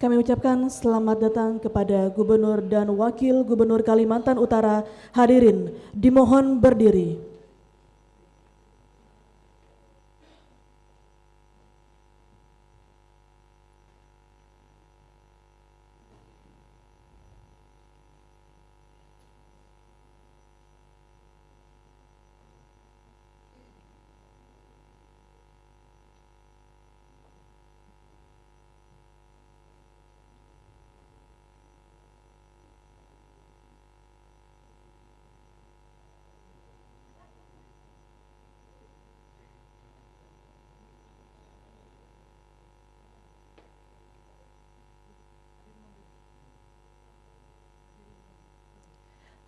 Kami ucapkan selamat datang kepada Gubernur dan Wakil Gubernur Kalimantan Utara. Hadirin dimohon berdiri.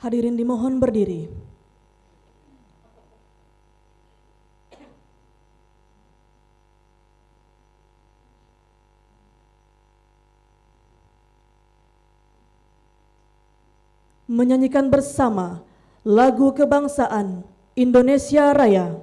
Hadirin dimohon berdiri. Menyanyikan bersama lagu kebangsaan Indonesia Raya.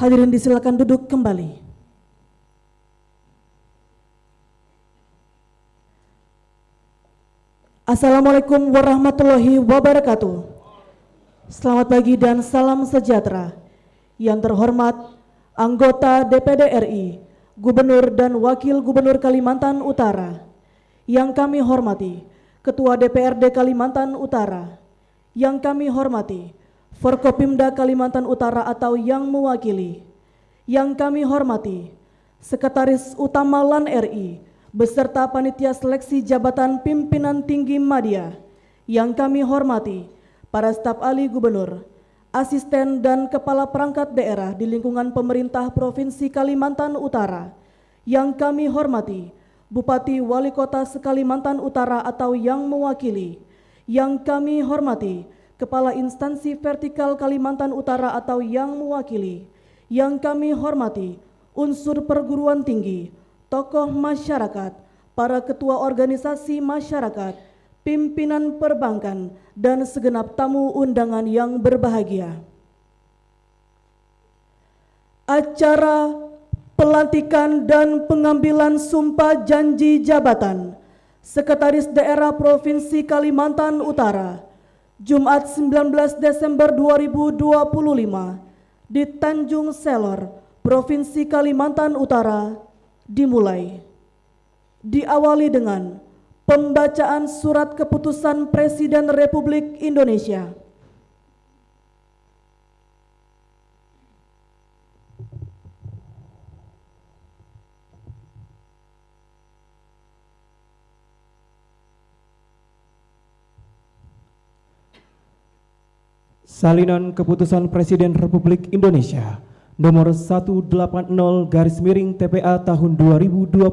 Hadirin disilakan duduk kembali. Assalamualaikum warahmatullahi wabarakatuh. Selamat pagi dan salam sejahtera. Yang terhormat anggota DPD RI, Gubernur dan Wakil Gubernur Kalimantan Utara. Yang kami hormati Ketua DPRD Kalimantan Utara. Yang kami hormati Forkopimda Kalimantan Utara atau yang mewakili. Yang kami hormati Sekretaris Utama LAN RI beserta Panitia Seleksi Jabatan Pimpinan Tinggi Madya. Yang kami hormati para staf ahli gubernur, asisten dan kepala perangkat daerah di lingkungan pemerintah Provinsi Kalimantan Utara. Yang kami hormati Bupati Wali Kota Kalimantan Utara atau yang mewakili. Yang kami hormati Kepala Instansi Vertikal Kalimantan Utara atau yang mewakili. Yang kami hormati unsur perguruan tinggi, tokoh masyarakat, para ketua organisasi masyarakat, pimpinan perbankan, dan segenap tamu undangan yang berbahagia. Acara pelantikan dan pengambilan sumpah janji jabatan Sekretaris Daerah Provinsi Kalimantan Utara Jumat 19 Desember 2025 di Tanjung Selor, Provinsi Kalimantan Utara dimulai. Diawali dengan pembacaan surat keputusan Presiden Republik Indonesia. Salinan Keputusan Presiden Republik Indonesia nomor 180/TPA tahun 2025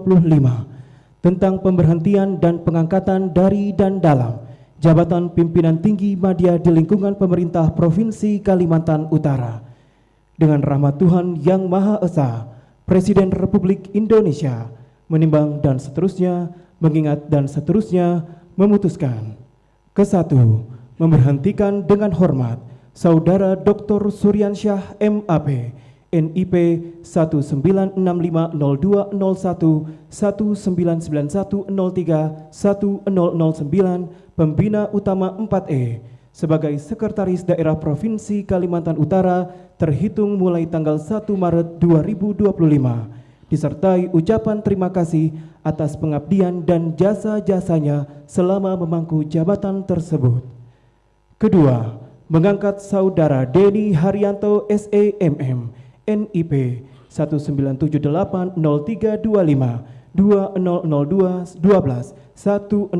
tentang pemberhentian dan pengangkatan dari dan dalam jabatan pimpinan tinggi media di lingkungan pemerintah Provinsi Kalimantan Utara. Dengan rahmat Tuhan Yang Maha Esa, Presiden Republik Indonesia menimbang dan seterusnya, mengingat dan seterusnya, memutuskan. Ke-1, memberhentikan dengan hormat Saudara Dr. Suryansyah MAP, NIP 19650201 199103 1009, Pembina Utama 4E, sebagai Sekretaris Daerah Provinsi Kalimantan Utara terhitung mulai tanggal 1 Maret 2025, disertai ucapan terima kasih atas pengabdian dan jasa-jasanya selama memangku jabatan tersebut. Kedua, mengangkat Saudara Denny Haryanto SEMM, NIP 19780325 2002 12 1009,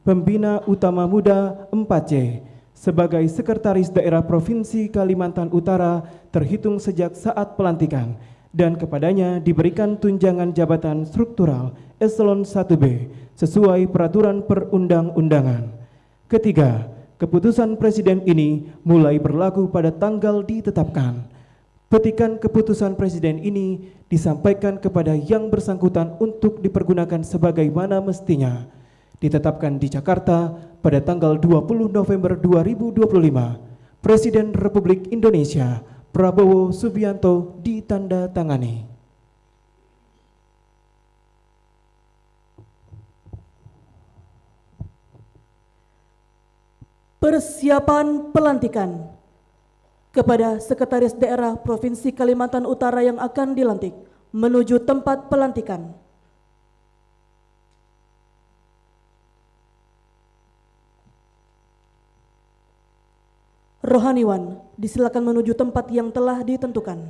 Pembina Utama Muda 4C, sebagai Sekretaris Daerah Provinsi Kalimantan Utara terhitung sejak saat pelantikan, dan kepadanya diberikan tunjangan jabatan struktural Eselon 1B sesuai peraturan perundang-undangan. Ketiga, keputusan Presiden ini mulai berlaku pada tanggal ditetapkan. Petikan keputusan Presiden ini disampaikan kepada yang bersangkutan untuk dipergunakan sebagaimana mestinya. Ditetapkan di Jakarta pada tanggal 20 November 2025, Presiden Republik Indonesia Prabowo Subianto ditandatangani. Persiapan pelantikan kepada Sekretaris Daerah Provinsi Kalimantan Utara yang akan dilantik menuju tempat pelantikan. Rohaniwan, disilakan menuju tempat yang telah ditentukan.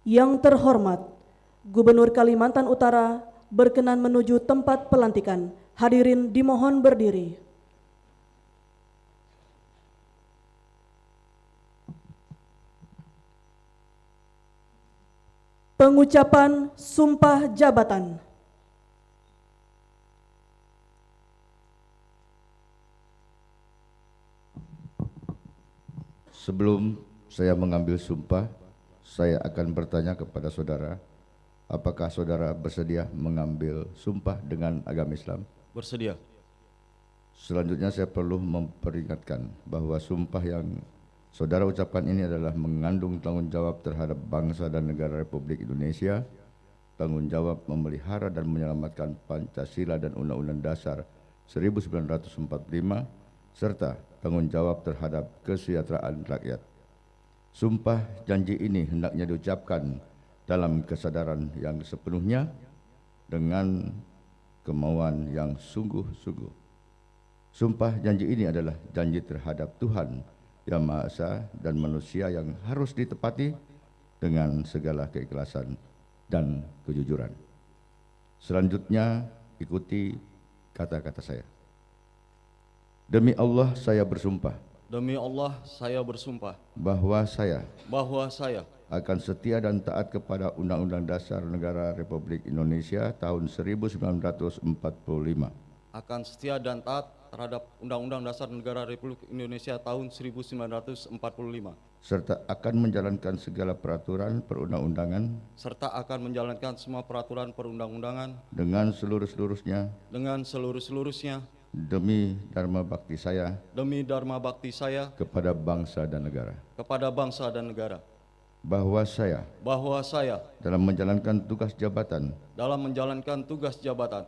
Yang terhormat, Gubernur Kalimantan Utara berkenan menuju tempat pelantikan. Hadirin dimohon berdiri. Pengucapan Sumpah Jabatan. Sebelum saya mengambil sumpah, saya akan bertanya kepada saudara, apakah saudara bersedia mengambil sumpah dengan agama Islam? Bersedia. Selanjutnya saya perlu memperingatkan bahwa sumpah yang saudara ucapkan ini adalah mengandung tanggung jawab terhadap bangsa dan negara Republik Indonesia, tanggung jawab memelihara dan menyelamatkan Pancasila dan Undang-Undang Dasar 1945, serta tanggung jawab terhadap kesejahteraan rakyat. Sumpah janji ini hendaknya diucapkan dalam kesadaran yang sepenuhnya dengan kemauan yang sungguh-sungguh. Sumpah janji ini adalah janji terhadap Tuhan Yang Maha Esa dan manusia yang harus ditepati dengan segala keikhlasan dan kejujuran. Selanjutnya ikuti kata-kata saya. Demi Allah saya bersumpah. Demi Allah saya bersumpah Bahwa saya akan setia dan taat kepada Undang-Undang Dasar Negara Republik Indonesia tahun 1945. Akan setia dan taat terhadap Undang-Undang Dasar Negara Republik Indonesia tahun 1945. Serta akan menjalankan segala peraturan perundang-undangan. Serta akan menjalankan semua peraturan perundang-undangan. Dengan seluruh-seluruhnya. Dengan seluruh-seluruhnya. Demi dharma bakti saya. Demi dharma bakti saya. Kepada bangsa dan negara. Kepada bangsa dan negara. Bahwa saya. Dalam menjalankan tugas jabatan.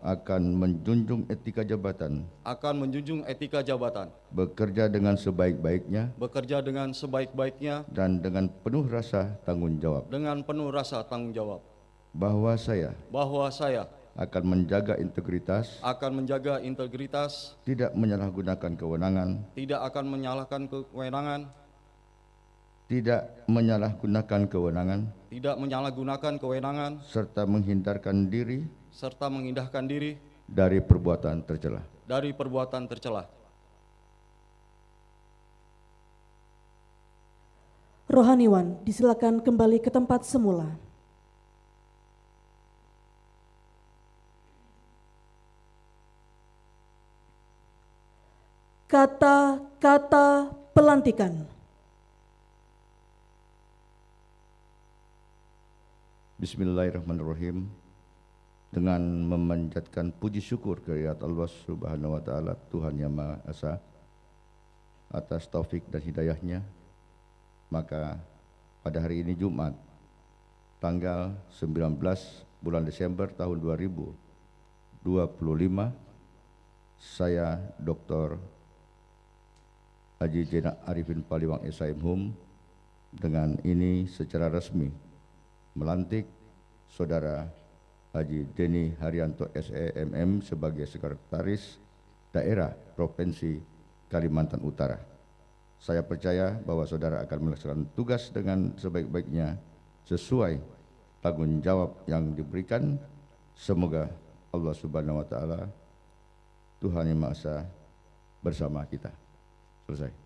Akan menjunjung etika jabatan. Bekerja dengan sebaik-baiknya. Dan dengan penuh rasa tanggung jawab. Bahwa saya. Akan menjaga integritas. Tidak menyalahgunakan kewenangan. Tidak menyalahgunakan kewenangan. Serta menghindarkan diri. Dari perbuatan tercela. dari perbuatan tercela. Rohaniwan, disilakan kembali ke tempat semula. Kata-kata pelantikan. Bismillahirrahmanirrahim. Dengan memanjatkan puji syukur kehadirat Allah Subhanahu wa taala, Tuhan Yang Maha Esa, atas taufik dan hidayahnya, maka pada hari ini Jumat tanggal 19 bulan Desember tahun 2025, saya Dr. Haji Zainal Arifin Paliwang SIM dengan ini secara resmi melantik Saudara Haji Denny Haryanto SEMM sebagai Sekretaris Daerah Provinsi Kalimantan Utara. Saya percaya bahwa saudara akan melaksanakan tugas dengan sebaik-baiknya sesuai tanggung jawab yang diberikan. Semoga Allah Subhanahu wa taala, Tuhan Yang Maha Esa, bersama kita. Selesai.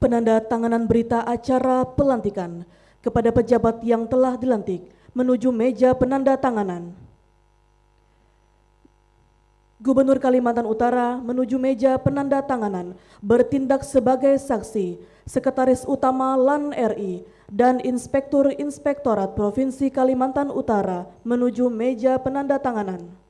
Penandatanganan berita acara pelantikan kepada pejabat yang telah dilantik menuju meja penandatanganan. Gubernur Kalimantan Utara menuju meja penandatanganan bertindak sebagai saksi, Sekretaris Utama LAN RI dan Inspektur Inspektorat Provinsi Kalimantan Utara menuju meja penandatanganan.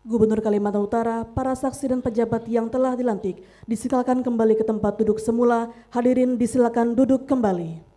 Gubernur Kalimantan Utara, para saksi dan pejabat yang telah dilantik, disilakan kembali ke tempat duduk semula. Hadirin disilakan duduk kembali.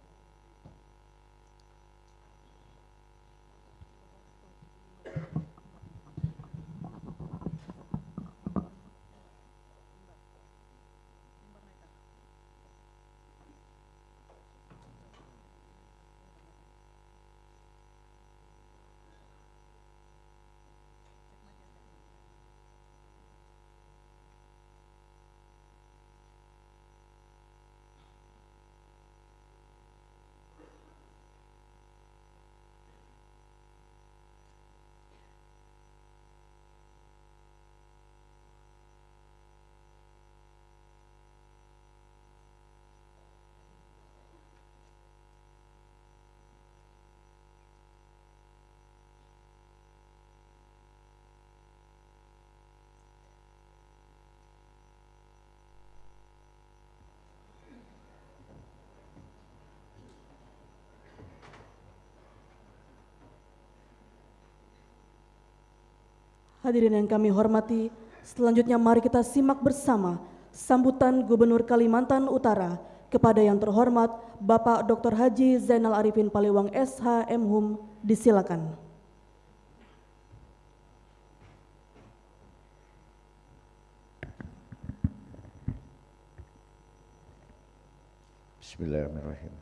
Hadirin yang kami hormati, Selanjutnya mari kita simak bersama sambutan Gubernur Kalimantan Utara kepada yang terhormat Bapak Dr. Haji Zainal Arifin Palewang SH MHum. Disilakan. Bismillahirrahmanirrahim.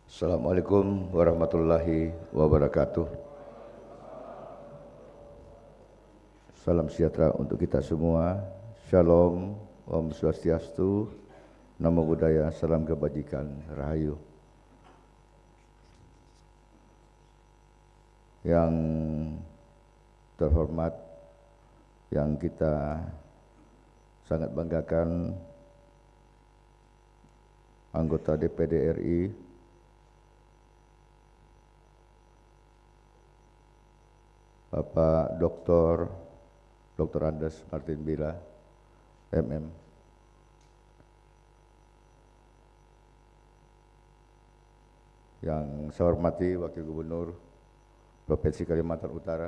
Assalamualaikum warahmatullahi wabarakatuh. Salam sejahtera untuk kita semua. Shalom, Om Swastiastu, Namo Buddhaya, salam kebajikan, Rahayu. Yang terhormat, yang kita sangat banggakan, anggota DPD RI, Bapak Dr. Andes Martin Bila, MM, yang saya hormati Wakil Gubernur Provinsi Kalimantan Utara,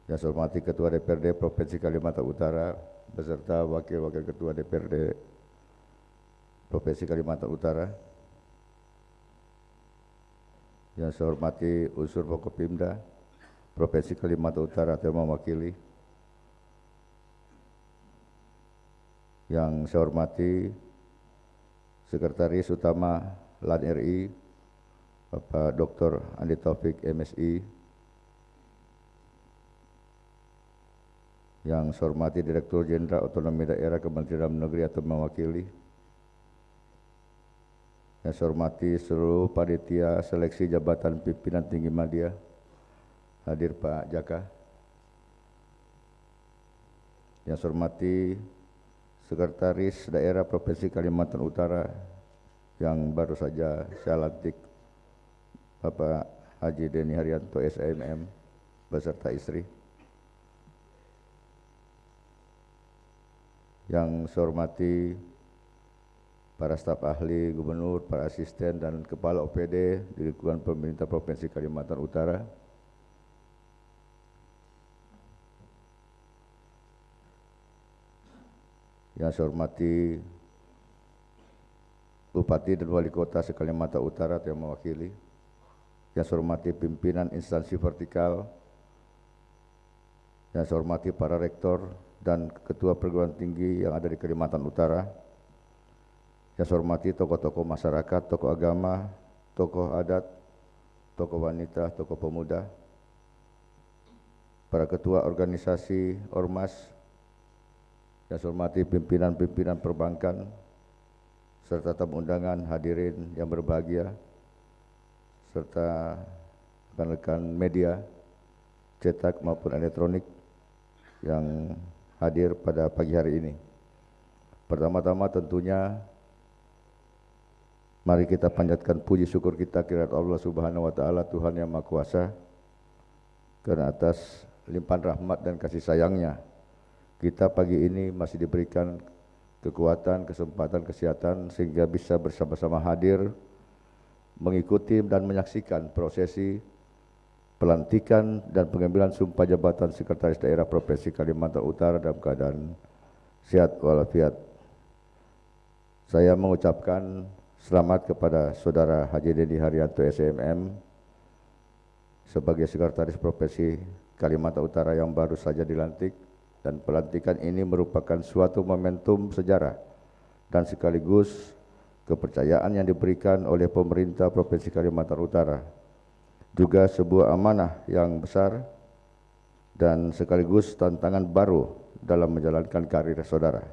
yang saya hormati Ketua DPRD Provinsi Kalimantan Utara beserta Wakil-Wakil Ketua DPRD Provinsi Kalimantan Utara, yang saya hormati unsur Forkopimda Provinsi Kalimantan Utara yang mewakili, yang saya hormati Sekretaris Utama LAN RI Bapak Dr. Andi Taufik MSI, yang saya hormati Direktur Jenderal Otonomi Daerah Kementerian Dalam Negeri atau mewakili, yang saya hormati seluruh panitia seleksi jabatan pimpinan tinggi media, hadir Pak Jaka, yang saya hormati Sekretaris Daerah Provinsi Kalimantan Utara yang baru saja saya lantik, Bapak Haji Deni Haryanto SMM beserta istri, yang saya hormati para staf ahli gubernur, para asisten dan kepala OPD di lingkungan pemerintah Provinsi Kalimantan Utara, yang saya hormati Bupati dan Wali Kota se-Kalimantan Utara yang mewakili, yang saya hormati pimpinan instansi vertikal, yang saya hormati para rektor dan ketua perguruan tinggi yang ada di Kalimantan Utara, yang saya hormati tokoh-tokoh masyarakat, tokoh agama, tokoh adat, tokoh wanita, tokoh pemuda, para ketua organisasi ormas, yang saya hormati pimpinan-pimpinan perbankan, serta tamu undangan hadirin yang berbahagia, serta rekan-rekan media, cetak maupun elektronik yang hadir pada pagi hari ini. Pertama-tama tentunya mari kita panjatkan puji syukur kita kepada Allah Subhanahu wa taala, Tuhan yang Maha Kuasa, karena atas limpahan rahmat dan kasih sayangnya kita pagi ini masih diberikan kekuatan, kesempatan, kesehatan sehingga bisa bersama-sama hadir mengikuti dan menyaksikan prosesi pelantikan dan pengambilan sumpah jabatan Sekretaris Daerah Provinsi Kalimantan Utara dalam keadaan sehat walafiat. Saya mengucapkan selamat kepada Saudara Haji Deni Haryanto SMM sebagai Sekretaris Provinsi Kalimantan Utara yang baru saja dilantik, dan pelantikan ini merupakan suatu momentum sejarah dan sekaligus kepercayaan yang diberikan oleh pemerintah Provinsi Kalimantan Utara, juga sebuah amanah yang besar dan sekaligus tantangan baru dalam menjalankan karir saudara.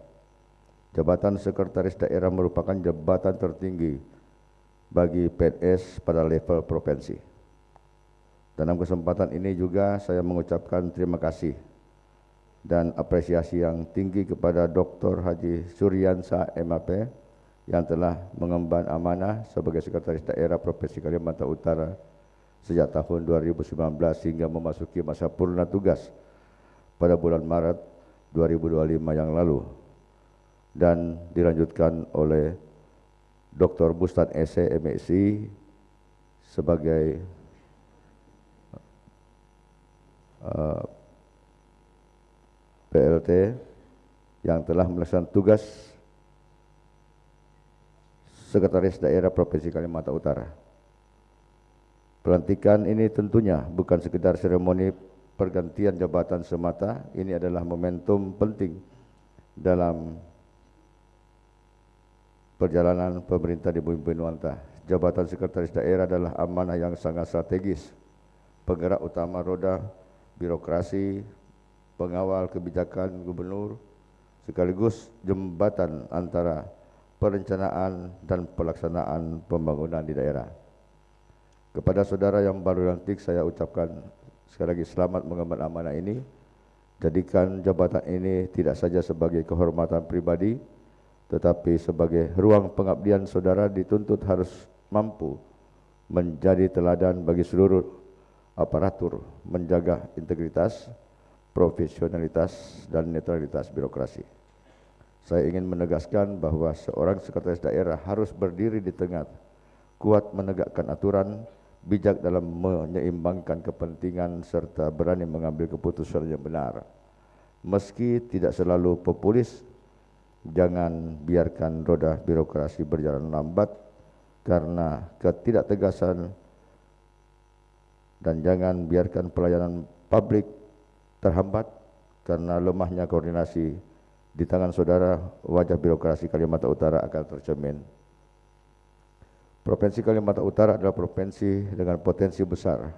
Jabatan Sekretaris Daerah merupakan jabatan tertinggi bagi PNS pada level provinsi. Dalam kesempatan ini juga saya mengucapkan terima kasih dan apresiasi yang tinggi kepada Dr. Haji Suryansa MAP yang telah mengemban amanah sebagai Sekretaris Daerah Provinsi Kalimantan Utara sejak tahun 2019 hingga memasuki masa purna tugas pada bulan Maret 2025 yang lalu, dan dilanjutkan oleh Dr. Bustan Ese MSI sebagai PLT yang telah melaksanakan tugas Sekretaris Daerah Provinsi Kalimantan Utara. Pelantikan ini tentunya bukan sekedar seremoni pergantian jabatan semata, ini adalah momentum penting dalam perjalanan pemerintah di Bumi Nuanta. Jabatan Sekretaris Daerah adalah amanah yang sangat strategis, penggerak utama roda birokrasi, pengawal kebijakan gubernur, sekaligus jembatan antara perencanaan dan pelaksanaan pembangunan di daerah. Kepada saudara yang baru dilantik, saya ucapkan sekali lagi selamat mengemban amanah ini. Jadikan jabatan ini tidak saja sebagai kehormatan pribadi, tetapi sebagai ruang pengabdian. Saudara dituntut harus mampu menjadi teladan bagi seluruh aparatur, menjaga integritas, profesionalitas, dan netralitas birokrasi. Saya ingin menegaskan bahwa seorang sekretaris daerah harus berdiri di tengah, kuat menegakkan aturan, bijak dalam menyeimbangkan kepentingan, serta berani mengambil keputusan yang benar. Meski tidak selalu populis, jangan biarkan roda birokrasi berjalan lambat karena ketidaktegasan, dan jangan biarkan pelayanan publik terhambat karena lemahnya koordinasi. Di tangan saudara, wajah birokrasi Kalimantan Utara akan tercermin. Provinsi Kalimantan Utara adalah provinsi dengan potensi besar.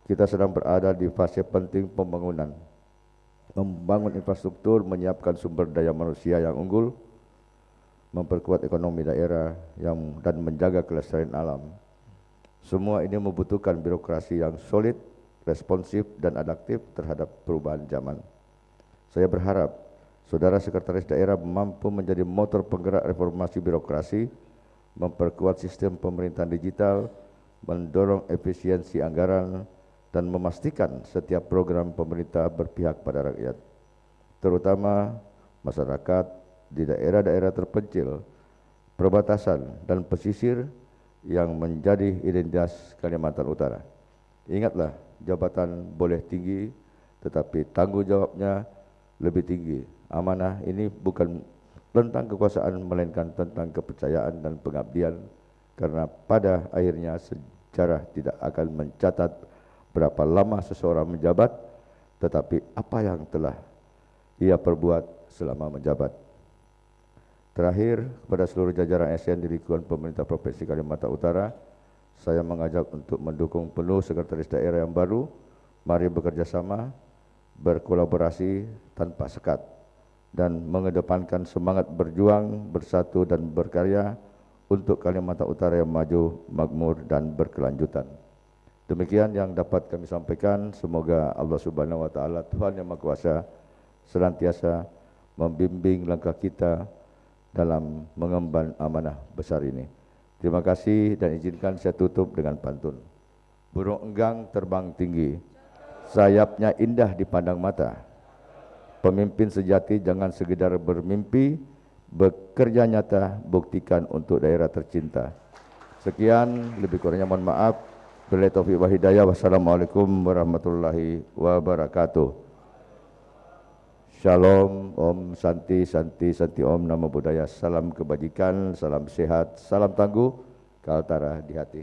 Kita sedang berada di fase penting pembangunan. Membangun infrastruktur, menyiapkan sumber daya manusia yang unggul, memperkuat ekonomi daerah dan menjaga kelestarian alam. Semua ini membutuhkan birokrasi yang solid, responsif, dan adaptif terhadap perubahan zaman. Saya berharap saudara sekretaris daerah mampu menjadi motor penggerak reformasi birokrasi, memperkuat sistem pemerintahan digital, mendorong efisiensi anggaran, dan memastikan setiap program pemerintah berpihak pada rakyat, terutama masyarakat di daerah-daerah terpencil, perbatasan, dan pesisir yang menjadi identitas Kalimantan Utara. Ingatlah, jabatan boleh tinggi, tetapi tanggung jawabnya lebih tinggi. Amanah ini bukan tentang kekuasaan, melainkan tentang kepercayaan dan pengabdian, karena pada akhirnya sejarah tidak akan mencatat berapa lama seseorang menjabat, tetapi apa yang telah ia perbuat selama menjabat. Terakhir, kepada seluruh jajaran ASN di lingkungan pemerintah Provinsi Kalimantan Utara, saya mengajak untuk mendukung penuh sekretaris daerah yang baru. Mari bekerja sama, berkolaborasi tanpa sekat, dan mengedepankan semangat berjuang, bersatu, dan berkarya untuk Kalimantan Utara yang maju, makmur, dan berkelanjutan. Demikian yang dapat kami sampaikan. Semoga Allah Subhanahu wa Ta'ala, Tuhan Yang Maha Kuasa, senantiasa membimbing langkah kita dalam mengemban amanah besar ini. Terima kasih, dan izinkan saya tutup dengan pantun. Burung enggang terbang tinggi, sayapnya indah dipandang mata. Pemimpin sejati jangan sekedar bermimpi, bekerja nyata, buktikan untuk daerah tercinta. Sekian, lebih kurangnya mohon maaf. Billahi taufiq wal hidayah. Wassalamualaikum warahmatullahi wabarakatuh. Shalom, Om, Santi, Santi, Santi Om, Namo Buddhaya. Salam kebajikan, salam sehat, salam tangguh, Kaltara di hati.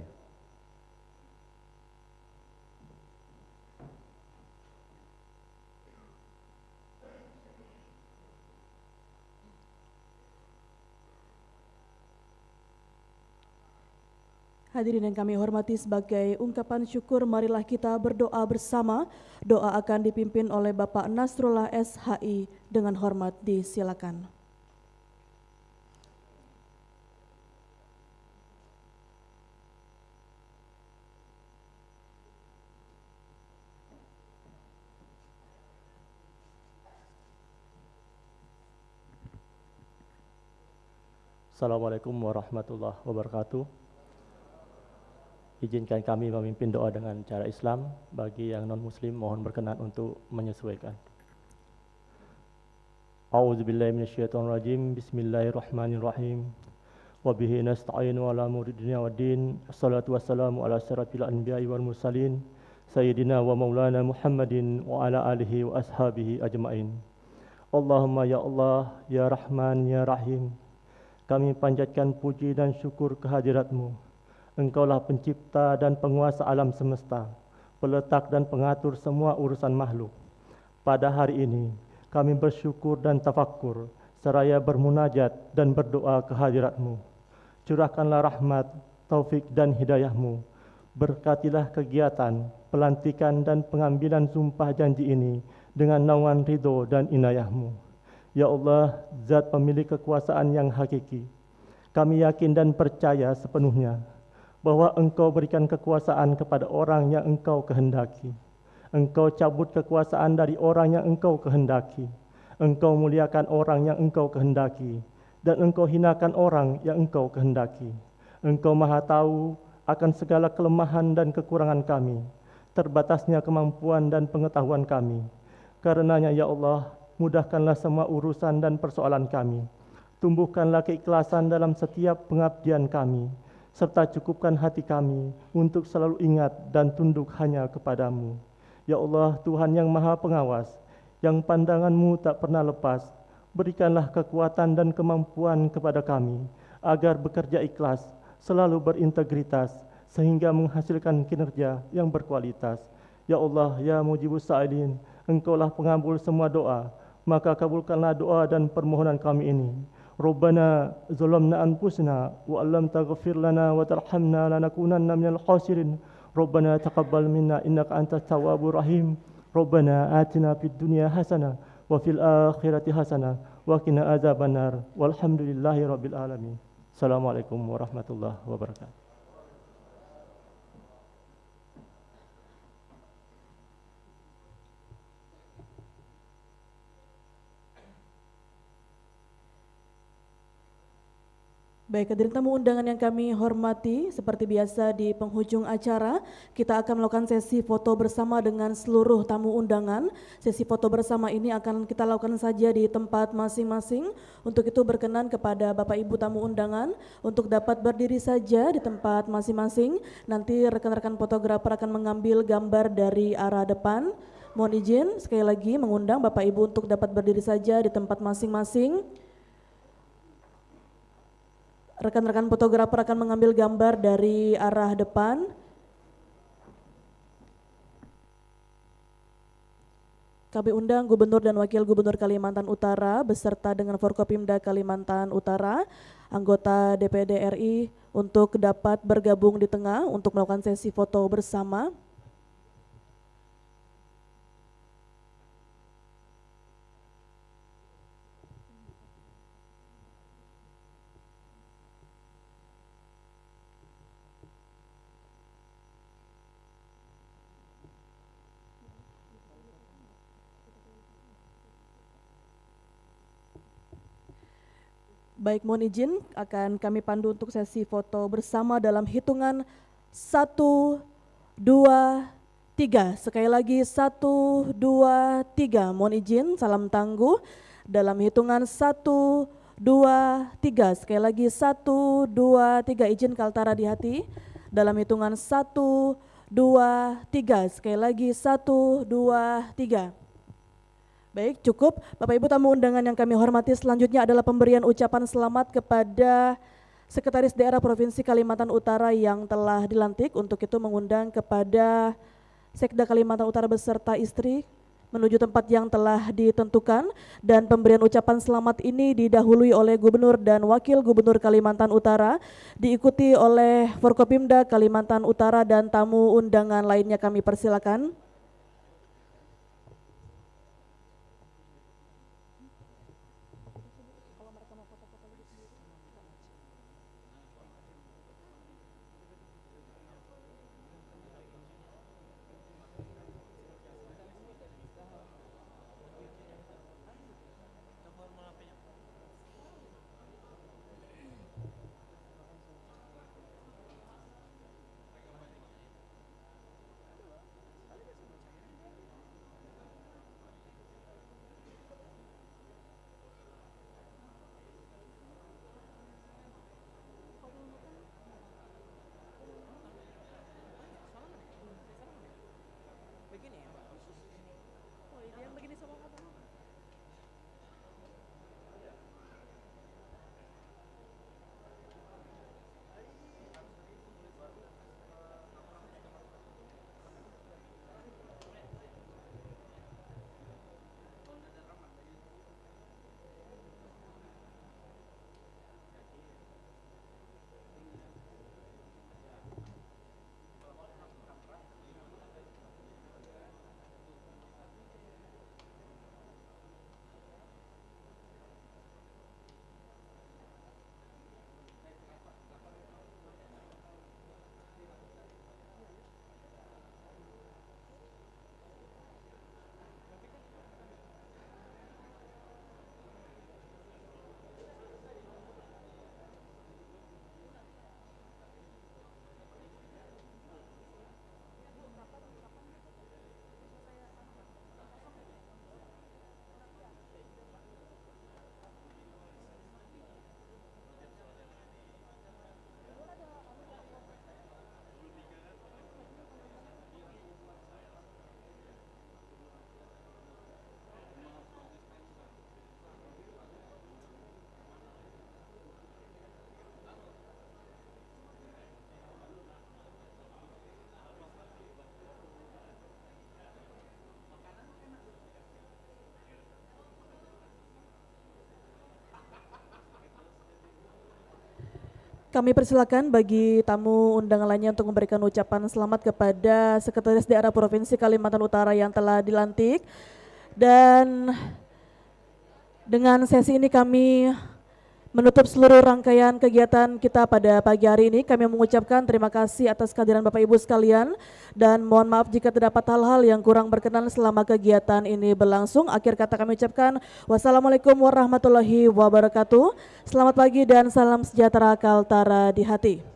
Hadirin yang kami hormati, sebagai ungkapan syukur, marilah kita berdoa bersama. Doa akan dipimpin oleh Bapak Nasrullah SHI. Dengan hormat disilakan. Assalamualaikum warahmatullahi wabarakatuh. Izinkan kami memimpin doa dengan cara Islam. Bagi yang non-muslim mohon berkenan untuk menyesuaikan. A'udzubillahi minasyaitonirrajim. Bismillahirrahmanirrahim. Wa bihi nasta'inu ala umuri dunya waddin. Wassalatu wassalamu ala asyrafil anbiya'i wal mursalin, sayyidina wa maulana Muhammadin wa ala alihi wa ashabihi ajmain. Allahumma ya Allah, ya Rahman, ya Rahim. Kami panjatkan puji dan syukur kehadirat-Mu. Engkaulah pencipta dan penguasa alam semesta, peletak dan pengatur semua urusan makhluk. Pada hari ini, kami bersyukur dan tafakkur, seraya bermunajat dan berdoa kehadirat-Mu. Curahkanlah rahmat, taufik dan hidayah-Mu. Berkatilah kegiatan, pelantikan dan pengambilan sumpah janji ini dengan naungan ridho dan inayah-Mu. Ya Allah, Zat pemilik kekuasaan yang hakiki, kami yakin dan percaya sepenuhnya bahwa Engkau berikan kekuasaan kepada orang yang Engkau kehendaki. Engkau cabut kekuasaan dari orang yang Engkau kehendaki. Engkau muliakan orang yang Engkau kehendaki, dan Engkau hinakan orang yang Engkau kehendaki. Engkau Maha tahu akan segala kelemahan dan kekurangan kami, terbatasnya kemampuan dan pengetahuan kami. Karenanya ya Allah, mudahkanlah semua urusan dan persoalan kami. Tumbuhkanlah keikhlasan dalam setiap pengabdian kami, serta cukupkan hati kami untuk selalu ingat dan tunduk hanya kepadamu. Ya Allah, Tuhan yang Maha Pengawas, yang pandangan-Mu tak pernah lepas, berikanlah kekuatan dan kemampuan kepada kami, agar bekerja ikhlas, selalu berintegritas, sehingga menghasilkan kinerja yang berkualitas. Ya Allah, ya Mujibus Sa'ilin, Engkaulah pengabul semua doa, maka kabulkanlah doa dan permohonan kami ini. Rabbana zalamna anfusana wa lam taghfir lana wa tarhamna lanakunanna minal khasirin. Rabbana taqabbal minna innaka antat tawwabur rahim. Rabbana atina fid dunya hasanah wa fil akhirati hasanah wa qina adzabannar. Walhamdulillahi rabbil alamin. Assalamualaikum warahmatullahi wabarakatuh. Baik, hadirin tamu undangan yang kami hormati, seperti biasa di penghujung acara, kita akan melakukan sesi foto bersama dengan seluruh tamu undangan. Sesi foto bersama ini akan kita lakukan saja di tempat masing-masing. Untuk itu berkenan kepada Bapak Ibu tamu undangan untuk dapat berdiri saja di tempat masing-masing. Nanti rekan-rekan fotografer akan mengambil gambar dari arah depan. Mohon izin sekali lagi mengundang Bapak Ibu untuk dapat berdiri saja di tempat masing-masing. Rekan-rekan fotografer akan mengambil gambar dari arah depan. Kami undang Gubernur dan Wakil Gubernur Kalimantan Utara beserta dengan Forkopimda Kalimantan Utara, anggota DPD RI untuk dapat bergabung di tengah untuk melakukan sesi foto bersama. Baik, mohon izin akan kami pandu untuk sesi foto bersama dalam hitungan 1, 2, 3. Sekali lagi 1, 2, 3. Mohon izin, salam tangguh. Dalam hitungan 1, 2, 3. Sekali lagi 1, 2, 3. Izin kaltara di hati. Dalam hitungan 1, 2, 3. Sekali lagi 1, 2, 3. Baik, cukup. Bapak Ibu tamu undangan yang kami hormati, selanjutnya adalah pemberian ucapan selamat kepada Sekretaris Daerah Provinsi Kalimantan Utara yang telah dilantik. Untuk itu mengundang kepada Sekda Kalimantan Utara beserta istri menuju tempat yang telah ditentukan, dan pemberian ucapan selamat ini didahului oleh Gubernur dan Wakil Gubernur Kalimantan Utara, diikuti oleh Forkopimda Kalimantan Utara dan tamu undangan lainnya. Kami persilakan. Kami persilakan bagi tamu undangan lainnya untuk memberikan ucapan selamat kepada Sekretaris Daerah Provinsi Kalimantan Utara yang telah dilantik. Dan dengan sesi ini kami menutup seluruh rangkaian kegiatan kita pada pagi hari ini. Kami mengucapkan terima kasih atas kehadiran Bapak Ibu sekalian dan mohon maaf jika terdapat hal-hal yang kurang berkenan selama kegiatan ini berlangsung. Akhir kata kami ucapkan wassalamualaikum warahmatullahi wabarakatuh. Selamat pagi dan salam sejahtera Kaltara di hati.